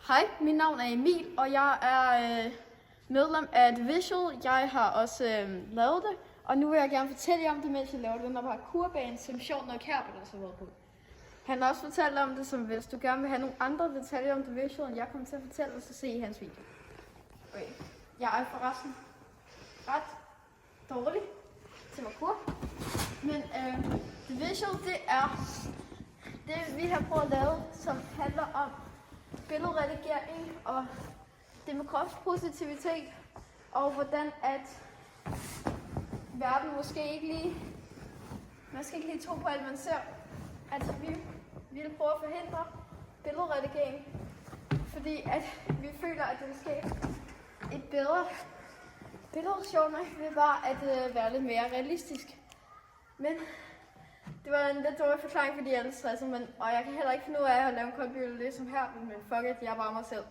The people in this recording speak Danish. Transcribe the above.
Hej, mit navn er Emil, og jeg er medlem af The Visual. Jeg har også lavet det, og nu vil jeg gerne fortælle jer om det, mens jeg laver den der parkourbane, som sjovt nok her på så været på. Han har også fortalt om det, som hvis du gerne vil have nogle andre detaljer om The Visual, end jeg kommer til at fortælle, så se i hans video. Okay. Jeg er forresten ret dårlig til parkour, men The Visual, det er det, vi har prøvet at lave, som handler om billedredigering og det med kropspositivitet, og hvordan at verden måske ikke lige, man skal ikke lige tro på alt man ser. Altså vi vil prøve at forhindre billedredigering, fordi at vi føler, at det vil skabe et bedre billede, sjovt nok, ved bare at være lidt mere realistisk. Men det var en lidt dårlig forklaring, fordi jeg er lidt stresset, og jeg kan heller ikke finde ud af at lave en koldbillede ligesom her, men fuck it, jeg er bare mig selv.